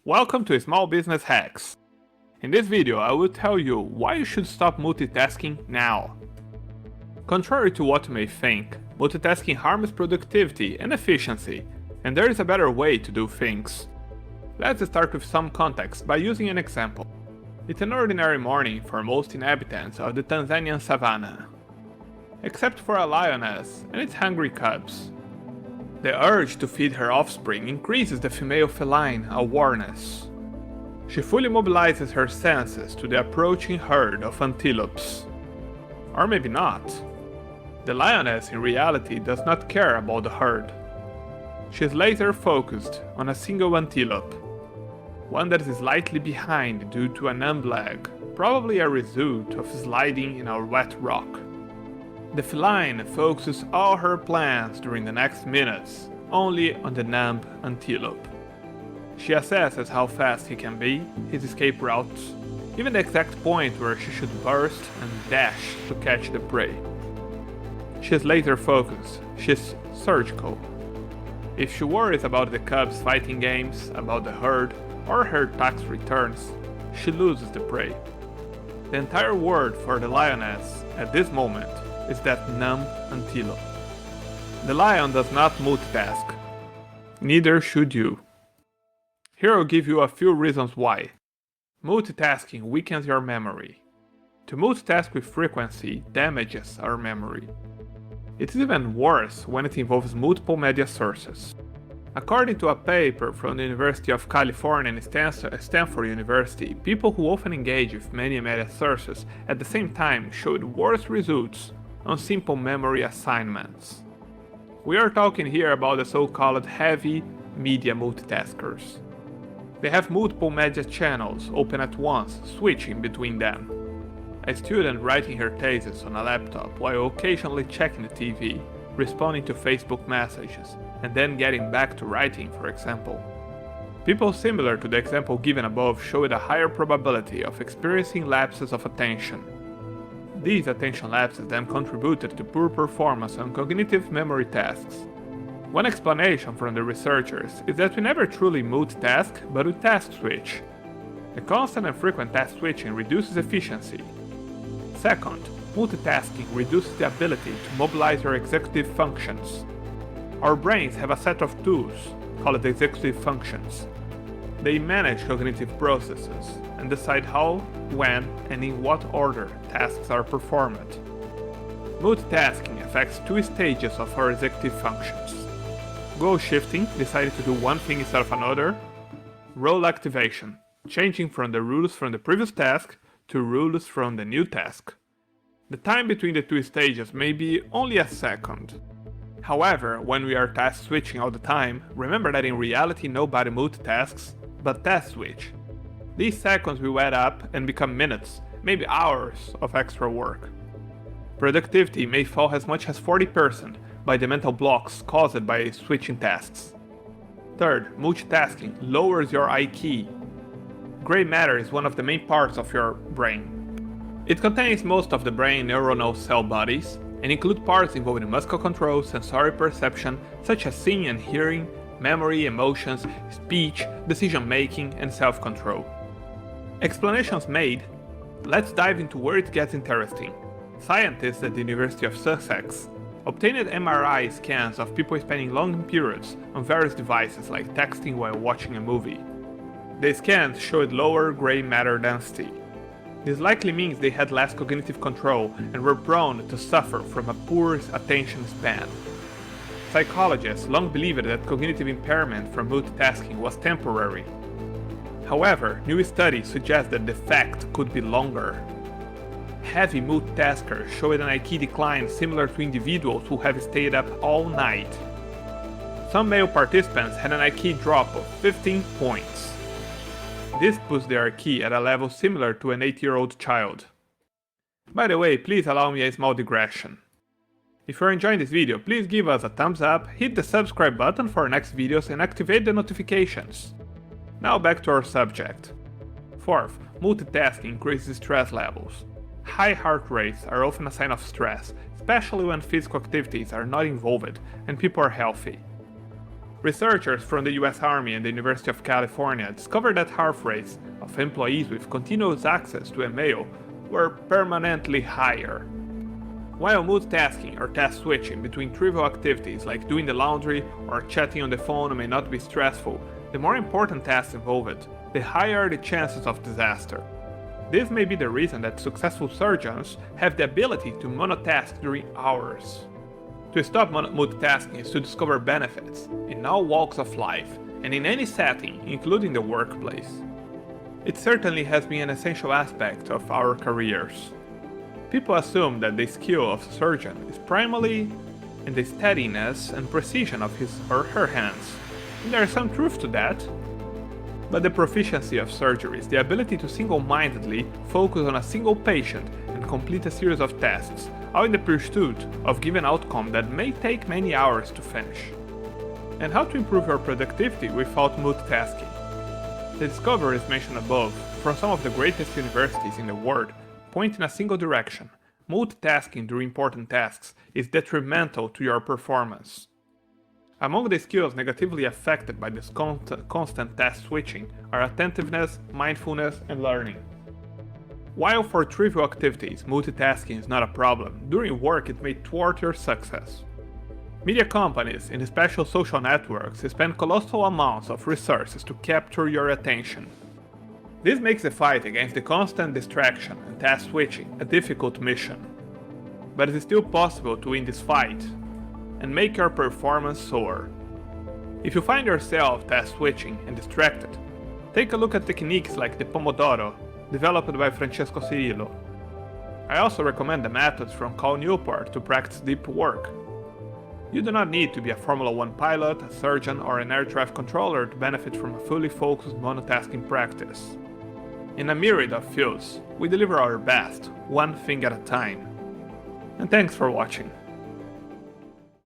Welcome to Small Business Hacks. In this video I will tell you why you should stop multitasking now. Contrary to what you may think, multitasking harms productivity and efficiency, and there is a better way to do things. Let's start with some context by using an example. It's an ordinary morning for most inhabitants of the Tanzanian savannah, except for a lioness and its hungry cubs. The urge to feed her offspring increases the female feline awareness. She fully mobilizes her senses to the approaching herd of antelopes. Or maybe not. The lioness in reality does not care about the herd. She is laser focused on a single antelope, one that is slightly behind due to a numb leg, probably a result of sliding in a wet rock. The feline focuses all her plans during the next minutes only on the numb antelope. She assesses how fast he can be, his escape routes, even the exact point where she should burst and dash to catch the prey. She is laser focused, she is surgical. If she worries about the cubs' fighting games, about the herd, or her tax returns, she loses the prey. The entire word for the lioness at this moment is that numb antelope. The lion does not multitask. Neither should you. Here I'll give you a few reasons why. Multitasking weakens your memory. To multitask with frequency damages our memory. It's even worse when it involves multiple media sources. According to a paper from the University of California and Stanford University, people who often engage with many media sources at the same time showed worse results on simple memory assignments. We are talking here about the so-called heavy media multitaskers. They have multiple media channels open at once, switching between them. A student writing her thesis on a laptop while occasionally checking the TV, responding to Facebook messages, and then getting back to writing, for example. People similar to the example given above showed a higher probability of experiencing lapses of attention. These attention lapses then contributed to poor performance on cognitive memory tasks. One explanation from the researchers is that we never truly multitask, but we task switch. The constant and frequent task switching reduces efficiency. Second, multitasking reduces the ability to mobilize your executive functions. Our brains have a set of tools, called executive functions. They manage cognitive processes and decide how, when, and in what order tasks are performed. Multitasking affects two stages of our executive functions. Goal shifting, deciding to do one thing instead of another. Role activation, changing from the rules from the previous task to rules from the new task. The time between the two stages may be only a second. However, when we are task switching all the time, remember that in reality nobody multitasks, but task switch. These seconds will add up and become minutes, maybe hours of extra work. Productivity may fall as much as 40% by the mental blocks caused by switching tasks. Third, multitasking lowers your IQ. Gray matter is one of the main parts of your brain. It contains most of the brain neuronal cell bodies, and include parts involving muscle control, sensory perception, such as seeing and hearing, memory, emotions, speech, decision-making, and self-control. Explanations made. Let's dive into where it gets interesting. Scientists at the University of Sussex obtained MRI scans of people spending long periods on various devices like texting while watching a movie. The scans showed lower gray matter density. This likely means they had less cognitive control and were prone to suffer from a poor attention span. Psychologists long believed that cognitive impairment from multitasking was temporary. However, new studies suggest that the effect could be longer. Heavy multitaskers showed an IQ decline similar to individuals who have stayed up all night. Some male participants had an IQ drop of 15 points. This puts their IQ at a level similar to an 8-year-old child. By the way, please allow me a small digression. If you're enjoying this video, please give us a thumbs up, hit the subscribe button for our next videos and activate the notifications. Now back to our subject. Fourth, multitasking increases stress levels. High heart rates are often a sign of stress, especially when physical activities are not involved and people are healthy. Researchers from the US Army and the University of California discovered that heart rates of employees with continuous access to email were permanently higher. While multitasking or task switching between trivial activities like doing the laundry or chatting on the phone may not be stressful, the more important tasks involved, the higher the chances of disaster. This may be the reason that successful surgeons have the ability to monotask during hours. To stop multitasking is to discover benefits in all walks of life and in any setting, including the workplace. It certainly has been an essential aspect of our careers. People assume that the skill of a surgeon is primarily in the steadiness and precision of his or her hands, and there is some truth to that. But the proficiency of surgery is the ability to single-mindedly focus on a single patient and complete a series of tasks, all in the pursuit of given outcome that may take many hours to finish. And how to improve your productivity without multitasking. The discoveries mentioned above from some of the greatest universities in the world point in a single direction. Multitasking during important tasks is detrimental to your performance. Among the skills negatively affected by this constant task switching are attentiveness, mindfulness, and learning. While for trivial activities multitasking is not a problem, during work it may thwart your success. Media companies and special social networks spend colossal amounts of resources to capture your attention. This makes the fight against the constant distraction and task switching a difficult mission. But it is still possible to win this fight and make your performance soar. If you find yourself task switching and distracted, take a look at techniques like the Pomodoro, developed by Francesco Cirillo. I also recommend the methods from Newport to practice deep work. You do not need to be a Formula 1 pilot, a surgeon, or an air traffic controller to benefit from a fully focused monotasking practice. In a myriad of fields, we deliver our best, one thing at a time. And thanks for watching.